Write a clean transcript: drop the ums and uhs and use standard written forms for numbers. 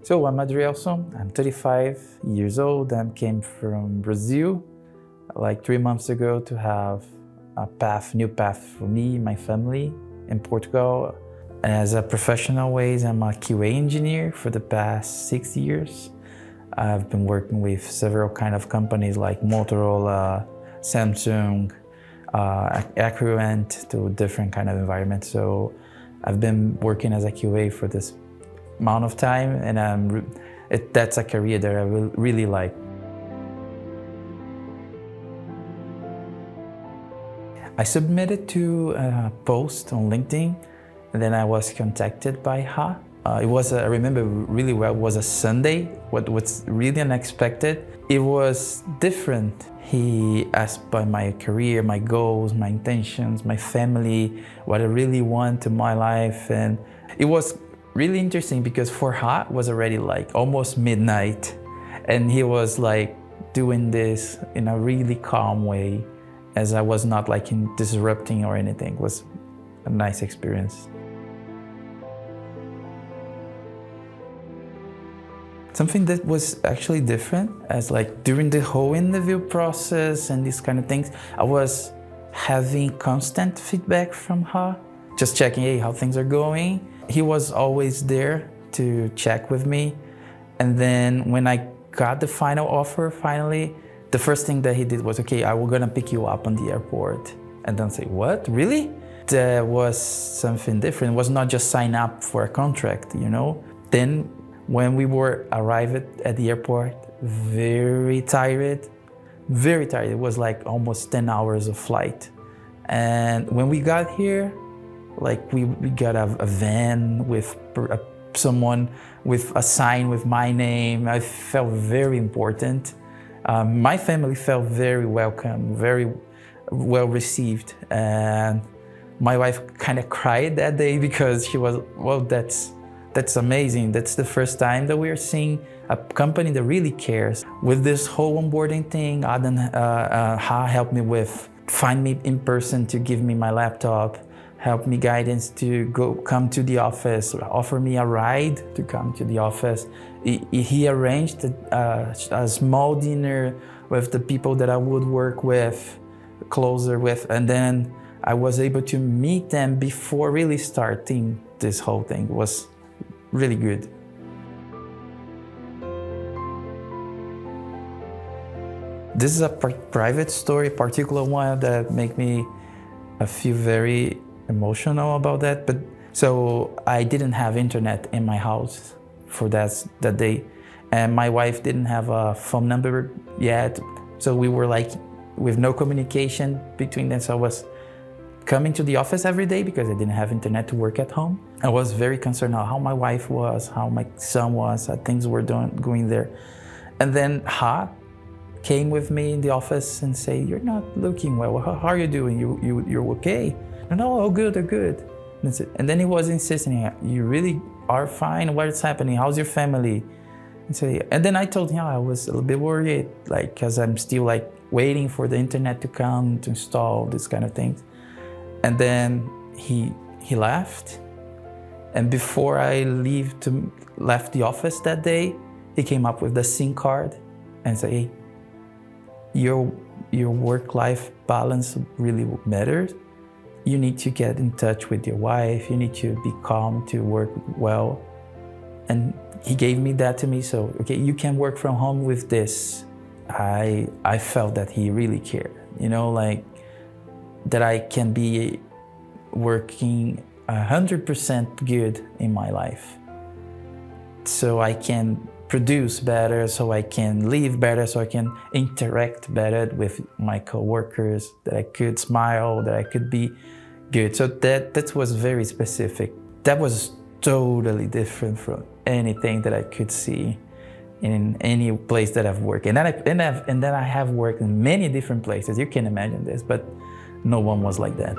So I'm Adrielson, I'm 35 years old. I came from Brazil like 3 months ago to have a new path for me, my family in Portugal. As a professional ways, I'm a QA engineer for the past 6 years. I've been working with several kind of companies like Motorola, Samsung, Accruent, to different kind of environments. So I've been working as a QA for this amount of time, and that's a career that I really like. I submitted to a post on LinkedIn, and then I was contacted by Ha. I remember really well, it was a Sunday, what was really unexpected. It was different. He asked about my career, my goals, my intentions, my family, what I really want in my life. And it was really interesting because for Ha, it was already like almost midnight. And he was like doing this in a really calm way, as I was not like disrupting or anything. It was a nice experience. Something that was actually different, as like during the whole interview process and these kind of things, I was having constant feedback from her, just checking, hey, how things are going. He was always there to check with me. And then when I got the final offer, finally, the first thing that he did was, okay, we're gonna pick you up on the airport. And then say, what, really? That was something different. It was not just sign up for a contract, you know? Then when we were arrived at the airport, very tired. It was like almost 10 hours of flight. And when we got here, like we got a van with someone with a sign with my name. I felt very important. My family felt very welcome, very well received. And my wife kind of cried that day because she was, well, that's amazing. That's the first time that we are seeing a company that really cares. With this whole onboarding thing, Adam helped me with, find me in person to give me my laptop, help me guidance to come to the office, offer me a ride to come to the office. He arranged a small dinner with the people that I would work with, closer with, and then I was able to meet them before really starting this whole thing. It was really good. This is a private story, particular one that make me feel very emotional about that. But so I didn't have internet in my house for that day, and my wife didn't have a phone number yet. So we were like with no communication between them. So I was coming to the office every day because I didn't have internet to work at home. I was very concerned about how my wife was, how my son was, how things were going there. And then Ha came with me in the office and say, you're not looking well. How are you doing? You're okay? No, oh good, oh good. And then he was insisting, you really are fine? What's happening? How's your family? And then I told him I was a little bit worried, like, because I'm still like waiting for the internet to come to install this kind of things. And then he left. And before I left the office that day, he came up with the SIM card and said, hey, your work-life balance really matters. You need to get in touch with your wife. You need to be calm to work well. And he gave me that to me. So, okay, you can work from home with this. I felt that he really cared, you know, like that I can be working 100% good in my life. So I can produce better, so I can live better, so I can interact better with my coworkers, that I could smile, that I could be good. So that was very specific. That was totally different from anything that I could see in any place that I've worked. And then I have worked in many different places. You can imagine this, but no one was like that.